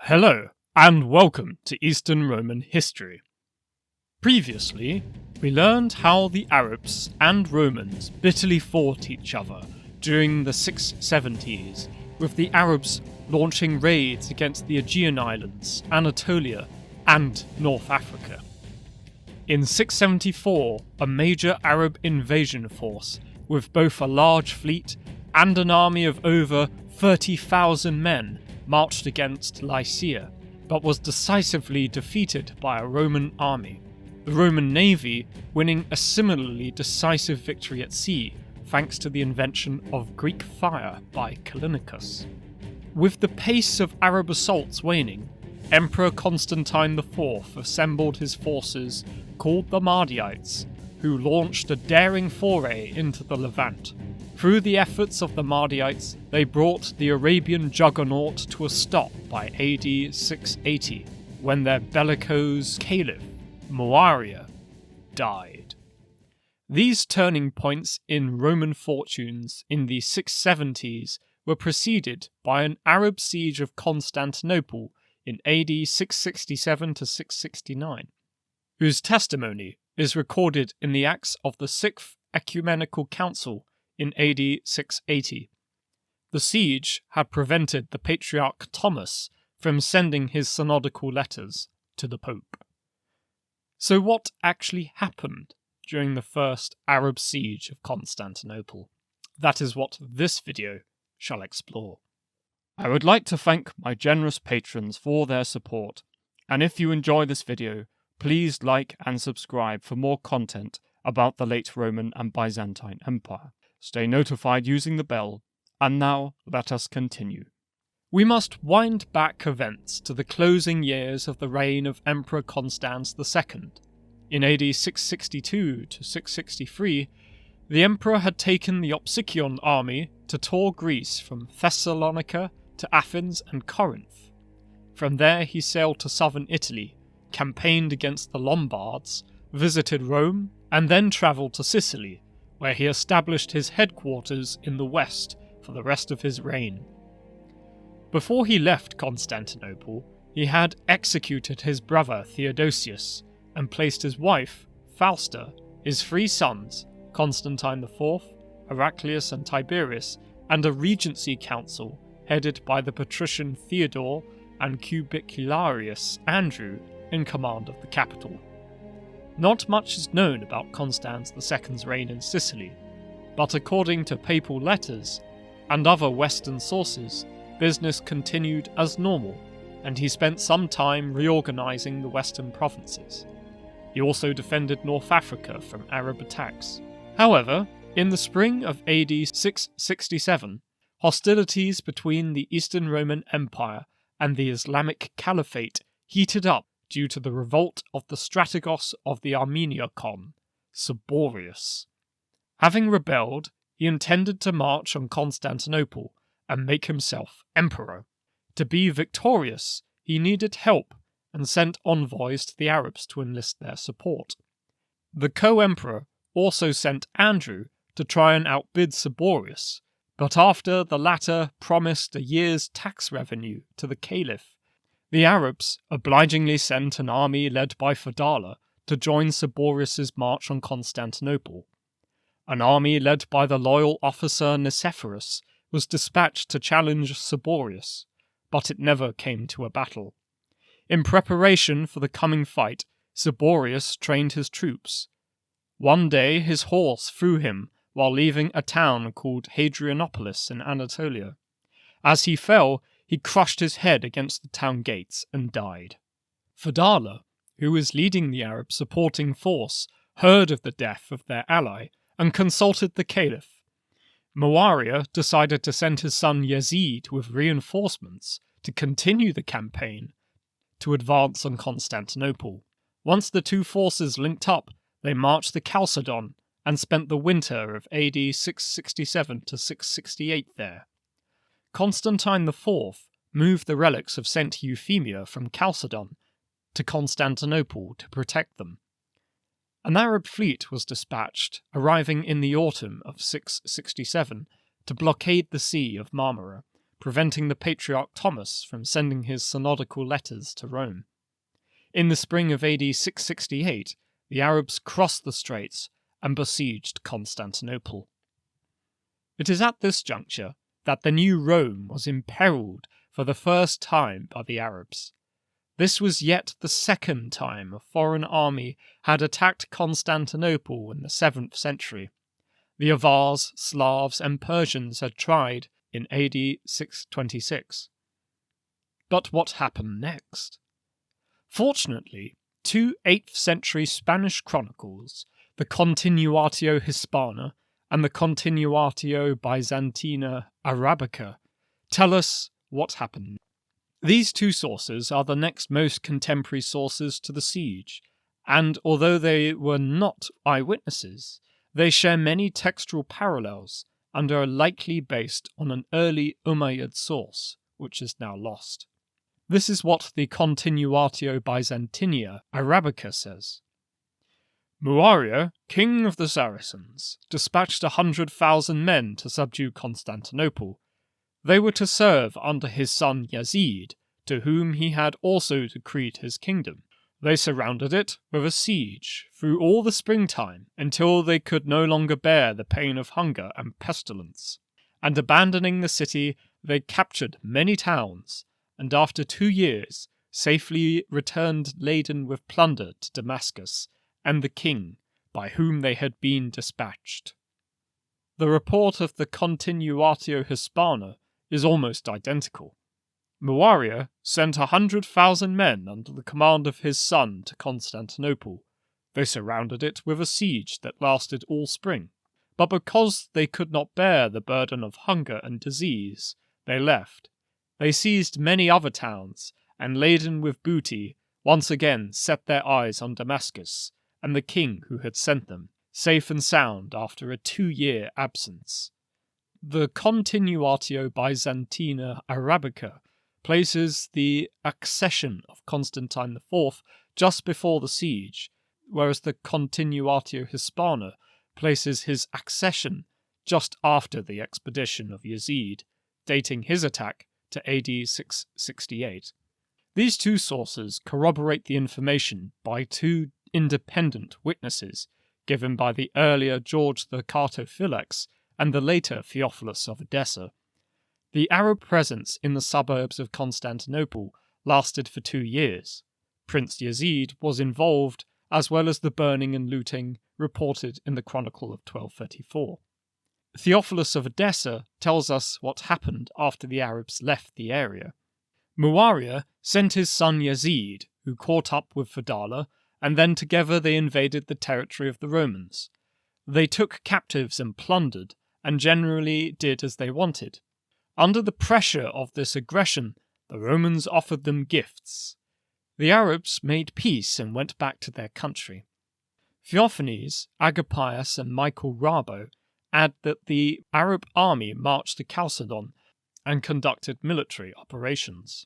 Hello, and welcome to Eastern Roman history. Previously, we learned how the Arabs and Romans bitterly fought each other during the 670s, with the Arabs launching raids against the Aegean Islands, Anatolia, and North Africa. In 674, a major Arab invasion force, with both a large fleet and an army of over 30,000 men, marched against Lycia, but was decisively defeated by a Roman army, the Roman navy winning a similarly decisive victory at sea thanks to the invention of Greek fire by Callinicus. With the pace of Arab assaults waning, Emperor Constantine IV assembled his forces called the Mardiites, who launched a daring foray into the Levant. Through the efforts of the Mardiites, they brought the Arabian juggernaut to a stop by AD 680, when their bellicose caliph, Muawiyah, died. These turning points in Roman fortunes in the 670s were preceded by an Arab siege of Constantinople in AD 667 to 669, whose testimony is recorded in the Acts of the Sixth Ecumenical Council in AD 680. The siege had prevented the Patriarch Thomas from sending his synodical letters to the Pope. So what actually happened during the first Arab siege of Constantinople? That is what this video shall explore. I would like to thank my generous patrons for their support, and if you enjoy this video, please like and subscribe for more content about the late Roman and Byzantine Empire. Stay notified using the bell, and now let us continue. We must wind back events to the closing years of the reign of Emperor Constans II. In AD 662 to 663, the emperor had taken the Opsikion army to tour Greece from Thessalonica to Athens and Corinth. From there he sailed to southern Italy, campaigned against the Lombards, visited Rome, and then travelled to Sicily, where he established his headquarters in the west for the rest of his reign. Before he left Constantinople, he had executed his brother Theodosius and placed his wife, Fausta, his three sons, Constantine IV, Heraclius and Tiberius, and a regency council headed by the patrician Theodore and Cubicularius Andrew in command of the capital. Not much is known about Constans II's reign in Sicily, but according to papal letters and other Western sources, business continued as normal, and he spent some time reorganizing the Western provinces. He also defended North Africa from Arab attacks. However, in the spring of AD 667, hostilities between the Eastern Roman Empire and the Islamic Caliphate heated up due to the revolt of the strategos of the Armeniacon, Syborius. Having rebelled, he intended to march on Constantinople and make himself emperor. To be victorious, he needed help and sent envoys to the Arabs to enlist their support. The co-emperor also sent Andrew to try and outbid Syborius, but after the latter promised a year's tax revenue to the caliph, the Arabs obligingly sent an army led by Fadala to join Syborius' march on Constantinople. An army led by the loyal officer Nicephorus was dispatched to challenge Syborius, but it never came to a battle. In preparation for the coming fight, Syborius trained his troops. One day his horse threw him while leaving a town called Hadrianopolis in Anatolia. As he fell, he crushed his head against the town gates and died. Fadala, who was leading the Arab supporting force, heard of the death of their ally and consulted the caliph. Muawiyah decided to send his son Yazid with reinforcements to continue the campaign to advance on Constantinople. Once the two forces linked up, they marched to Chalcedon and spent the winter of AD 667 to 668 there. Constantine IV moved the relics of Saint Euphemia from Chalcedon to Constantinople to protect them. An Arab fleet was dispatched, arriving in the autumn of 667 to blockade the Sea of Marmara, preventing the Patriarch Thomas from sending his synodical letters to Rome. In the spring of AD 668, the Arabs crossed the straits and besieged Constantinople. It is at this juncture that the new Rome was imperilled for the first time by the Arabs. This was yet the second time a foreign army had attacked Constantinople in the 7th century. The Avars, Slavs, and Persians had tried in AD 626. But what happened next? Fortunately, two 8th century Spanish chronicles, the Continuatio Hispana and the Continuatio Byzantina Arabica, tell us what happened. These two sources are the next most contemporary sources to the siege, and although they were not eyewitnesses, they share many textual parallels and are likely based on an early Umayyad source, which is now lost. This is what the Continuatio Byzantinia Arabica says. Muawiyah, king of the Saracens, dispatched 100,000 men to subdue Constantinople. They were to serve under his son Yazid, to whom he had also decreed his kingdom. They surrounded it with a siege through all the springtime until they could no longer bear the pain of hunger and pestilence. And abandoning the city, they captured many towns, and after 2 years safely returned laden with plunder to Damascus and the king by whom they had been dispatched. The report of the Continuatio Hispana is almost identical. Muawiyah sent 100,000 men under the command of his son to Constantinople. They surrounded it with a siege that lasted all spring, but because they could not bear the burden of hunger and disease, they left. They seized many other towns, and laden with booty, once again set their eyes on Damascus and the king who had sent them, safe and sound after a 2-year absence. The Continuatio Byzantina Arabica places the accession of Constantine IV just before the siege, whereas the Continuatio Hispana places his accession just after the expedition of Yazid, dating his attack to AD 668. These two sources corroborate the information by two independent witnesses given by the earlier George the Cartophylax and the later Theophilus of Edessa. The Arab presence in the suburbs of Constantinople lasted for 2 years. Prince Yazid was involved, as well as the burning and looting reported in the Chronicle of 1234. Theophilus of Edessa tells us what happened after the Arabs left the area. Muawiyah sent his son Yazid, who caught up with Fadala, and then together they invaded the territory of the Romans. They took captives and plundered, and generally did as they wanted. Under the pressure of this aggression, the Romans offered them gifts. The Arabs made peace and went back to their country. Theophanes, Agapius, and Michael Rabo add that the Arab army marched to Chalcedon and conducted military operations.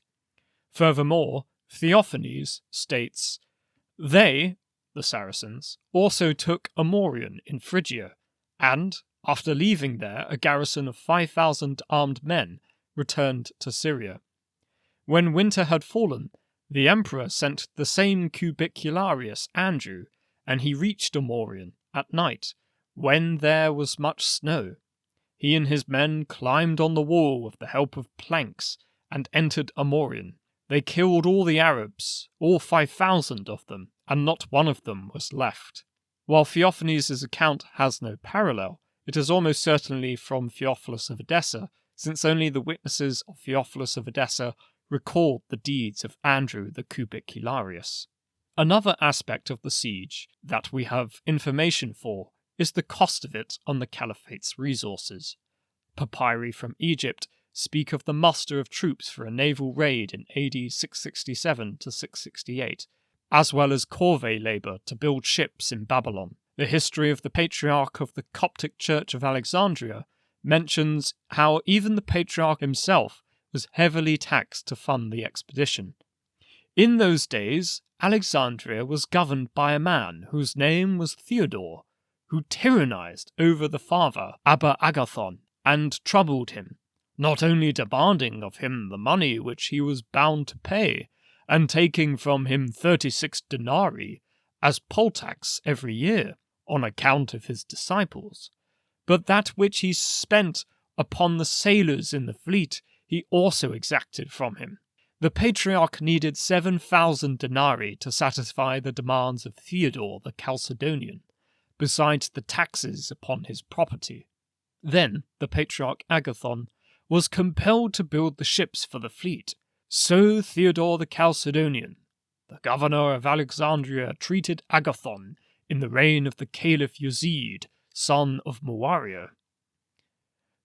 Furthermore, Theophanes states, they, the Saracens, also took Amorion in Phrygia, and, after leaving there a garrison of 5,000 armed men, returned to Syria. When winter had fallen, the emperor sent the same Cubicularius Andrew, and he reached Amorion at night, when there was much snow. He and his men climbed on the wall with the help of planks, and entered Amorion. They killed all the Arabs, all 5,000 of them, and not one of them was left. While Theophanes' account has no parallel, it is almost certainly from Theophilus of Edessa, since only the witnesses of Theophilus of Edessa record the deeds of Andrew the Cubicularius. Another aspect of the siege that we have information for is the cost of it on the Caliphate's resources. Papyri from Egypt speak of the muster of troops for a naval raid in AD 667 to 668, as well as corvée labour to build ships in Babylon. The history of the Patriarch of the Coptic Church of Alexandria mentions how even the Patriarch himself was heavily taxed to fund the expedition. In those days, Alexandria was governed by a man whose name was Theodore, who tyrannized over the father Abba Agathon and troubled him. not only demanding of him the money which he was bound to pay, and taking from him 36 denarii as poll tax every year, on account of his disciples, but that which he spent upon the sailors in the fleet he also exacted from him. The Patriarch needed 7,000 denarii to satisfy the demands of Theodore the Chalcedonian, besides the taxes upon his property. Then the Patriarch Agathon was compelled to build the ships for the fleet. So Theodore the Chalcedonian, the governor of Alexandria, treated Agathon in the reign of the Caliph Yazid, son of Muawiyah.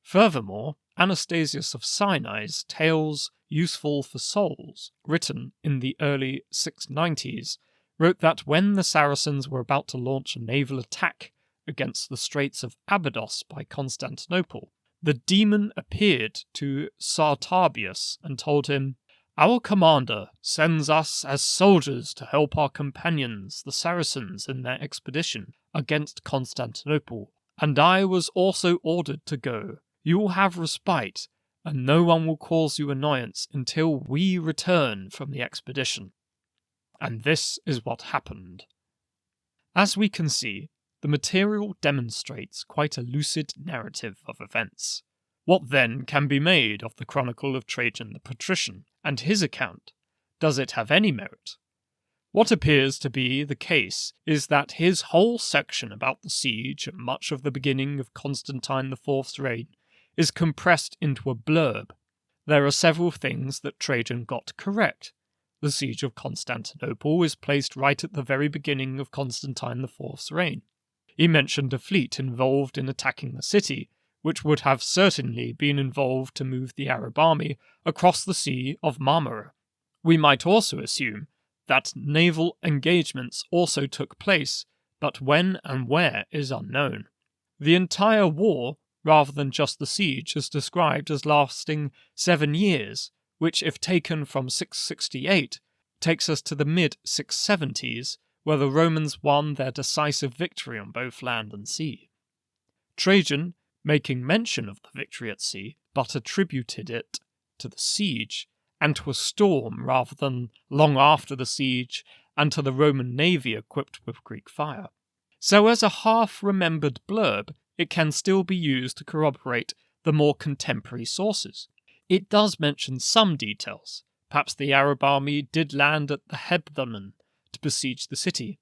Furthermore, Anastasius of Sinai's Tales Useful for Souls, written in the early 690s, wrote that when the Saracens were about to launch a naval attack against the Straits of Abydos by Constantinople, the demon appeared to Sartabius and told him, "Our commander sends us as soldiers to help our companions, the Saracens, in their expedition against Constantinople, and I was also ordered to go. You will have respite, and no one will cause you annoyance until we return from the expedition." And this is what happened. As we can see, the material demonstrates quite a lucid narrative of events. What then can be made of the Chronicle of Trajan the Patrician and his account? Does it have any merit? What appears to be the case is that his whole section about the siege and much of the beginning of Constantine IV's reign is compressed into a blurb. There are several things that Trajan got correct. The siege of Constantinople is placed right at the very beginning of Constantine IV's reign. He mentioned a fleet involved in attacking the city, which would have certainly been involved to move the Arab army across the Sea of Marmara. We might also assume that naval engagements also took place, but when and where is unknown. The entire war, rather than just the siege, is described as lasting 7 years, which, if taken from 668, takes us to the mid-670s, where the Romans won their decisive victory on both land and sea. Trajan, making mention of the victory at sea, but attributed it to the siege, and to a storm rather than long after the siege, and to the Roman navy equipped with Greek fire. So as a half-remembered blurb, it can still be used to corroborate the more contemporary sources. It does mention some details. Perhaps the Arab army did land at the Hebdomon to besiege the city,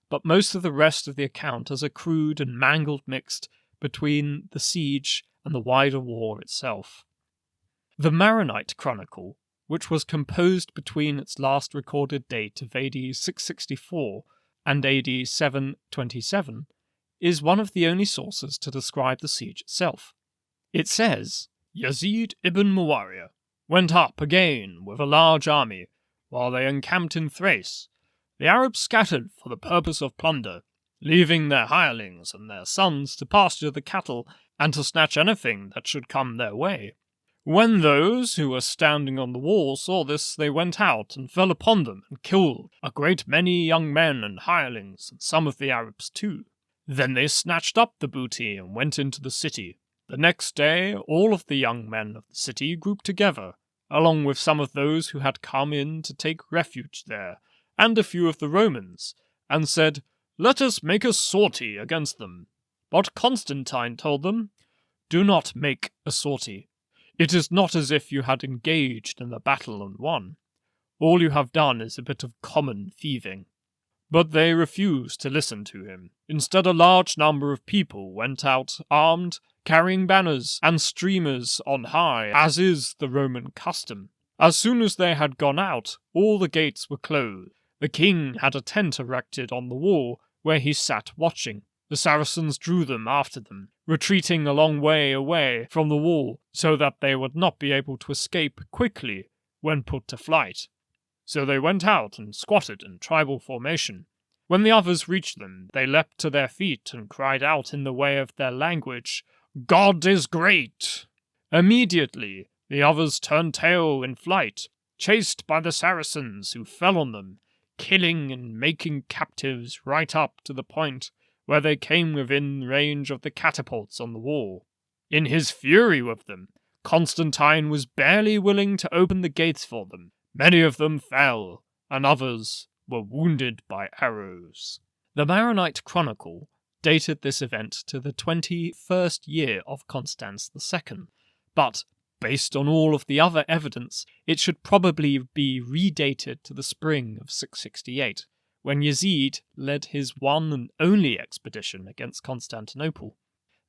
but most of the rest of the account is a crude and mangled mixed between the siege and the wider war itself. The Maronite Chronicle, which was composed between its last recorded date of AD 664 and AD 727, is one of the only sources to describe the siege itself. It says, Yazid ibn Muawiyah went up again with a large army, while they encamped in Thrace. The Arabs scattered for the purpose of plunder, leaving their hirelings and their sons to pasture the cattle and to snatch anything that should come their way. When those who were standing on the wall saw this, they went out and fell upon them and killed a great many young men and hirelings, and some of the Arabs too. Then they snatched up the booty and went into the city. The next day all of the young men of the city grouped together, along with some of those who had come in to take refuge there, and a few of the Romans, and said, "Let us make a sortie against them." But Constantine told them, "Do not make a sortie. It is not as if you had engaged in the battle and won. All you have done is a bit of common thieving." But they refused to listen to him. Instead, a large number of people went out armed, carrying banners and streamers on high, as is the Roman custom. As soon as they had gone out, all the gates were closed. The king had a tent erected on the wall, where he sat watching. The Saracens drew them after them, retreating a long way away from the wall, so that they would not be able to escape quickly when put to flight. So they went out and squatted in tribal formation. When the others reached them, they leapt to their feet and cried out in the way of their language, "God is great!" Immediately, the others turned tail in flight, chased by the Saracens, who fell on them, killing and making captives right up to the point where they came within range of the catapults on the wall. In his fury with them, Constantine was barely willing to open the gates for them. Many of them fell, and others were wounded by arrows. The Maronite Chronicle dated this event to the 21st year of Constans II, but based on all of the other evidence, it should probably be redated to the spring of 668, when Yazid led his one and only expedition against Constantinople.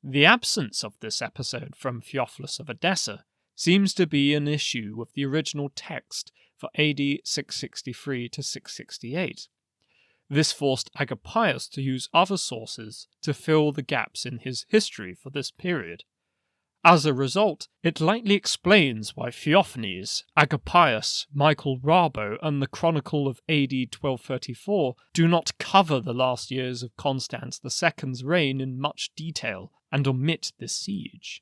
The absence of this episode from Theophilus of Edessa seems to be an issue with the original text for AD 663 to 668. This forced Agapius to use other sources to fill the gaps in his history for this period. As a result, it likely explains why Theophanes, Agapius, Michael Rabo, and the Chronicle of AD 1234 do not cover the last years of Constans II's reign in much detail and omit this siege.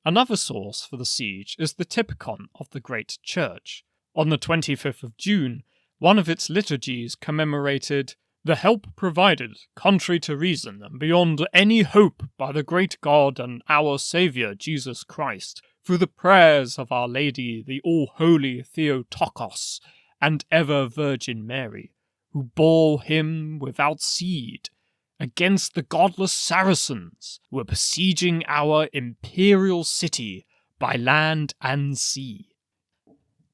Another source for the siege is the Typicon of the Great Church. On the 25th of June, one of its liturgies commemorated the help provided, contrary to reason, and beyond any hope by the great God and our Saviour Jesus Christ, through the prayers of Our Lady, the All-Holy Theotokos, and ever Virgin Mary, who bore him without seed, against the godless Saracens, who were besieging our imperial city by land and sea.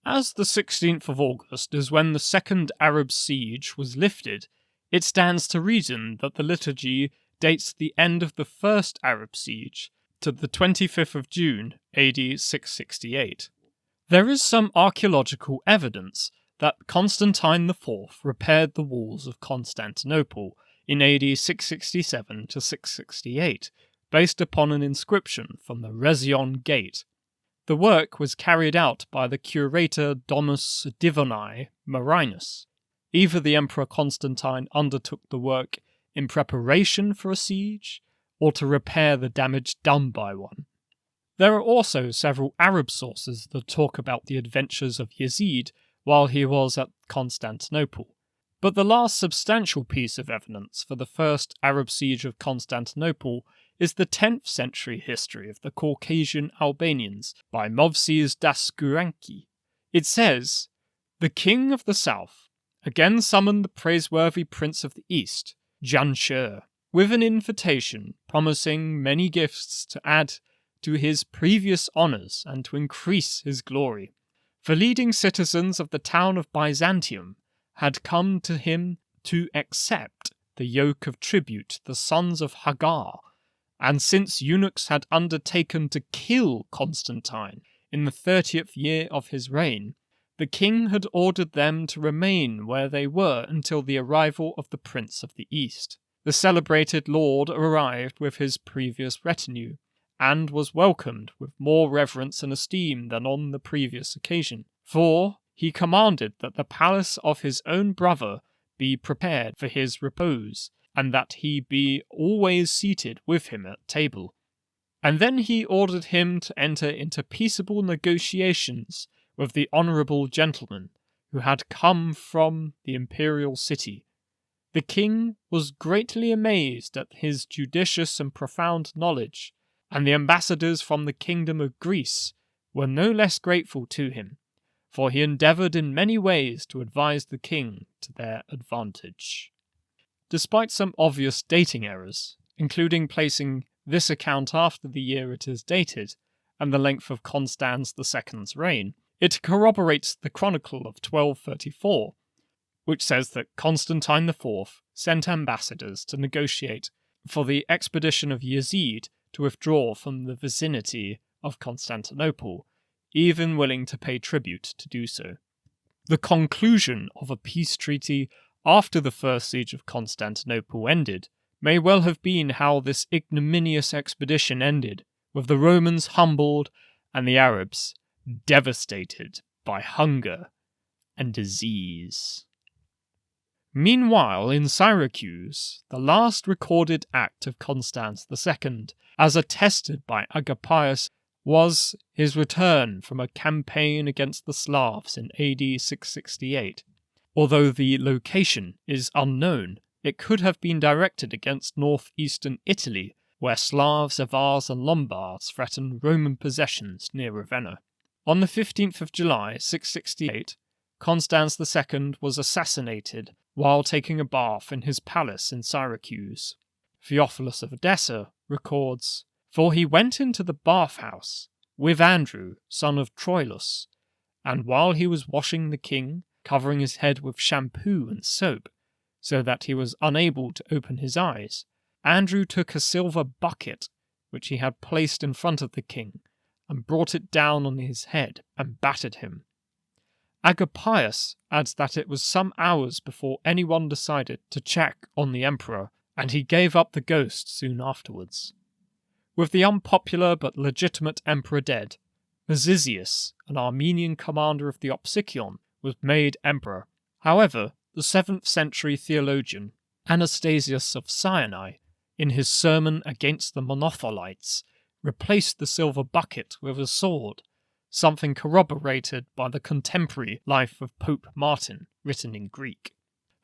As the 16th of August is when the second Arab siege was lifted, it stands to reason that the liturgy dates the end of the first Arab siege to the 25th of June, AD 668. There is some archaeological evidence that Constantine IV repaired the walls of Constantinople in AD 667 to 668, based upon an inscription from the Rhesion Gate. The work was carried out by the curator Domus Divinae Marinus. Either the Emperor Constantine undertook the work in preparation for a siege, or to repair the damage done by one. There are also several Arab sources that talk about the adventures of Yazid while he was at Constantinople, but the last substantial piece of evidence for the first Arab siege of Constantinople is the 10th century history of the Caucasian Albanians by Movses Daskuranki. It says, "The king of the south again summoned the praiseworthy prince of the east, Janshir, with an invitation promising many gifts to add to his previous honours and to increase his glory. For leading citizens of the town of Byzantium had come to him to accept the yoke of tribute the sons of Hagar, and since eunuchs had undertaken to kill Constantine in the 30th year of his reign, the king had ordered them to remain where they were until the arrival of the Prince of the East. The celebrated lord arrived with his previous retinue, and was welcomed with more reverence and esteem than on the previous occasion, for he commanded that the palace of his own brother be prepared for his repose, and that he be always seated with him at table. And then he ordered him to enter into peaceable negotiations with the honourable gentleman who had come from the imperial city. The king was greatly amazed at his judicious and profound knowledge, and the ambassadors from the kingdom of Greece were no less grateful to him, for he endeavoured in many ways to advise the king to their advantage." Despite some obvious dating errors, including placing this account after the year it is dated and the length of Constans II's reign, it corroborates the Chronicle of 1234, which says that Constantine IV sent ambassadors to negotiate for the expedition of Yazid to withdraw from the vicinity of Constantinople, even willing to pay tribute to do so. The conclusion of a peace treaty after the first siege of Constantinople ended may well have been how this ignominious expedition ended, with the Romans humbled and the Arabs devastated by hunger and disease. Meanwhile, in Syracuse, the last recorded act of Constans II, as attested by Agapius, was his return from a campaign against the Slavs in AD 668. Although the location is unknown, it could have been directed against northeastern Italy where Slavs, Avars and Lombards threatened Roman possessions near Ravenna. On the 15th of July 668, Constans II was assassinated while taking a bath in his palace in Syracuse. Theophilus of Edessa records, "For he went into the bathhouse with Andrew, son of Troilus, and while he was washing the king, covering his head with shampoo and soap, so that he was unable to open his eyes, Andrew took a silver bucket, which he had placed in front of the king, and brought it down on his head and battered him." Agapius adds that it was some hours before anyone decided to check on the emperor, and he gave up the ghost soon afterwards. With the unpopular but legitimate emperor dead, Mezizius, an Armenian commander of the Opsikion, was made emperor. However, the 7th century theologian Anastasius of Sinai, in his sermon against the Monothelites, replaced the silver bucket with a sword, something corroborated by the contemporary life of Pope Martin, written in Greek.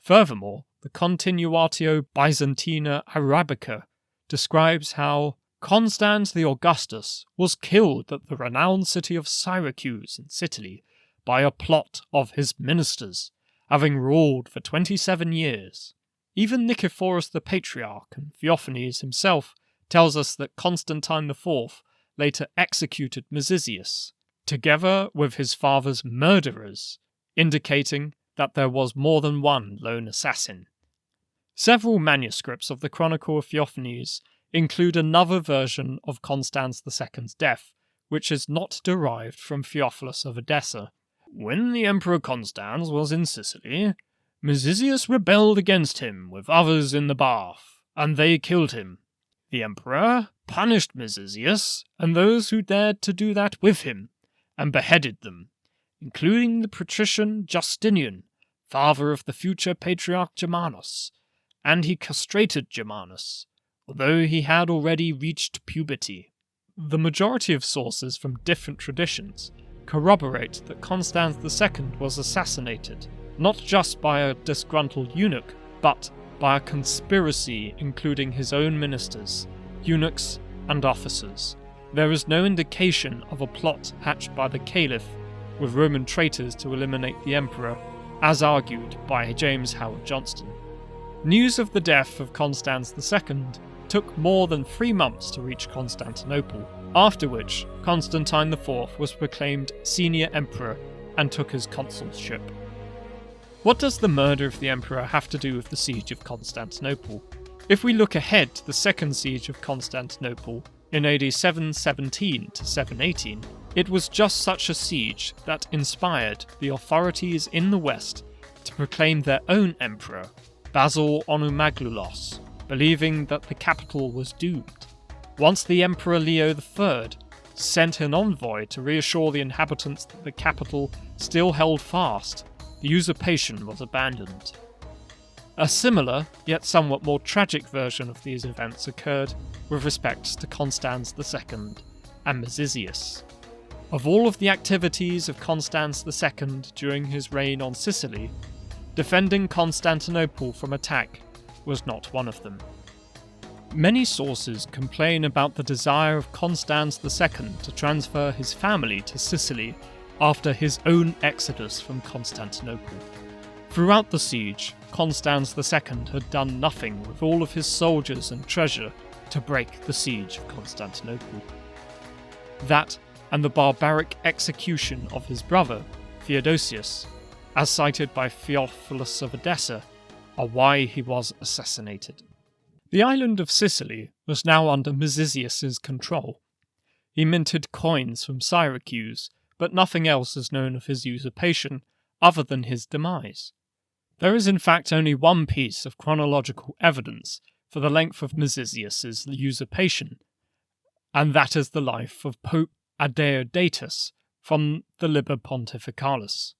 Furthermore, the Continuatio Byzantina Arabica describes how Constans the Augustus was killed at the renowned city of Syracuse in Sicily by a plot of his ministers, having ruled for 27 years. Even Nicephorus the Patriarch and Theophanes himself tells us that Constantine IV later executed Mezizius, together with his father's murderers, indicating that there was more than one lone assassin. Several manuscripts of the Chronicle of Theophanes include another version of Constans II's death, which is not derived from Theophilus of Edessa. "When the Emperor Constans was in Sicily, Mezizius rebelled against him with others in the bath, and they killed him. The Emperor punished Mezizius and those who dared to do that with him, and beheaded them, including the patrician Justinian, father of the future Patriarch Germanus, and he castrated Germanus, although he had already reached puberty." The majority of sources from different traditions corroborate that Constans II was assassinated, not just by a disgruntled eunuch, but by a conspiracy including his own ministers, eunuchs, and officers. There is no indication of a plot hatched by the Caliph with Roman traitors to eliminate the emperor, as argued by James Howard Johnston. News of the death of Constans II took more than 3 months to reach Constantinople, after which Constantine IV was proclaimed senior emperor and took his consulship. What does the murder of the emperor have to do with the siege of Constantinople? If we look ahead to the second siege of Constantinople in AD 717 to 718, it was just such a siege that inspired the authorities in the West to proclaim their own emperor, Basil Onomaglulos, believing that the capital was doomed. Once the Emperor Leo III sent an envoy to reassure the inhabitants that the capital still held fast, the usurpation was abandoned. A similar, yet somewhat more tragic version of these events occurred with respect to Constans II and Mezizius. Of all of the activities of Constans II during his reign on Sicily, defending Constantinople from attack was not one of them. Many sources complain about the desire of Constans II to transfer his family to Sicily after his own exodus from Constantinople. Throughout the siege, Constans II had done nothing with all of his soldiers and treasure to break the siege of Constantinople. That and the barbaric execution of his brother, Theodosius, as cited by Theophilus of Edessa, are why he was assassinated. The island of Sicily was now under Mezizius' control. He minted coins from Syracuse, but nothing else is known of his usurpation other than his demise. There is in fact only one piece of chronological evidence for the length of Mezizius' usurpation, and that is the life of Pope Adeodatus from the Liber Pontificalis.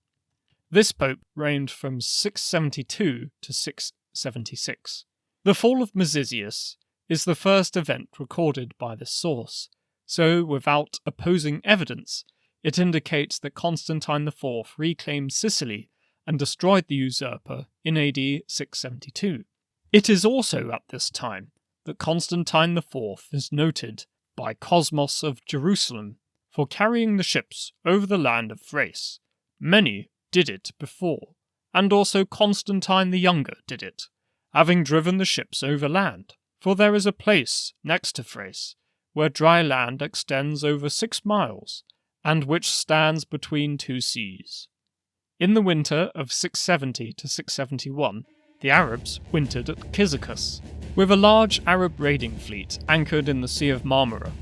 This pope reigned from 672 to 676. The fall of Mezizius is the first event recorded by this source, so without opposing evidence, it indicates that Constantine IV reclaimed Sicily and destroyed the usurper in AD 672. It is also at this time that Constantine IV is noted by Cosmos of Jerusalem for carrying the ships over the land of Thrace. Many did it before, and also Constantine the Younger did it, having driven the ships over land, for there is a place next to Thrace where dry land extends over 6 miles, and which stands between 2 seas. In the winter of 670 to 671, the Arabs wintered at Cyzicus. With a large Arab raiding fleet anchored in the Sea of Marmara,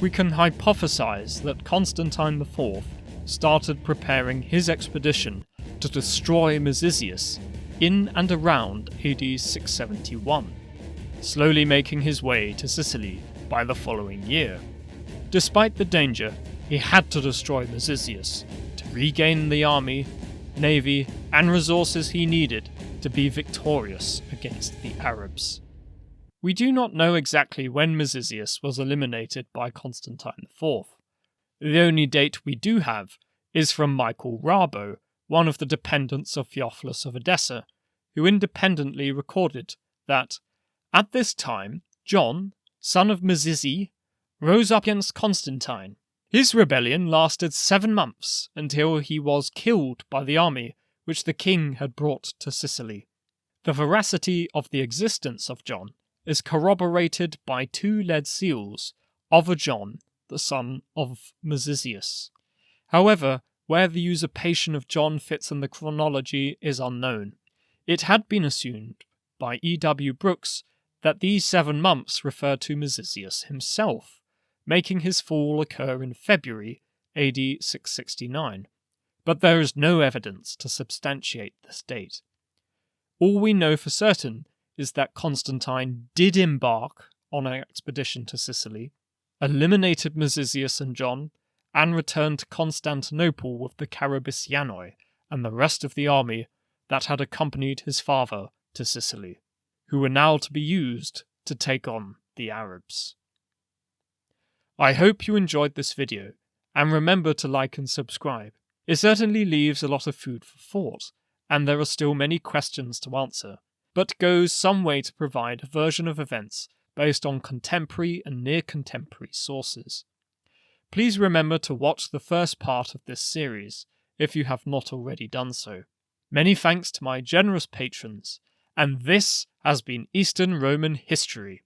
we can hypothesize that Constantine IV started preparing his expedition to destroy Mezizius in and around AD 671, slowly making his way to Sicily by the following year. Despite the danger, he had to destroy Mezizius to regain the army, navy, and resources he needed to be victorious against the Arabs. We do not know exactly when Mezizius was eliminated by Constantine IV. The only date we do have is from Michael Rabo, one of the dependents of Theophilus of Edessa, who independently recorded that, at this time, John, son of Mezizi, rose up against Constantine. His rebellion lasted 7 months until he was killed by the army which the king had brought to Sicily. The veracity of the existence of John is corroborated by 2 lead seals of a John, the son of Mezizius. However, where the usurpation of John fits in the chronology is unknown. It had been assumed by E.W. Brooks that these 7 months refer to Mezizius himself, making his fall occur in February AD 669, but there is no evidence to substantiate this date. All we know for certain is that Constantine did embark on an expedition to Sicily, eliminated Mezizius and John, and returned to Constantinople with the Carabisianoi and the rest of the army that had accompanied his father to Sicily, who were now to be used to take on the Arabs. I hope you enjoyed this video, and remember to like and subscribe. It certainly leaves a lot of food for thought, and there are still many questions to answer, but goes some way to provide a version of events based on contemporary and near-contemporary sources. Please remember to watch the first part of this series, if you have not already done so. Many thanks to my generous patrons, and this has been Eastern Roman History.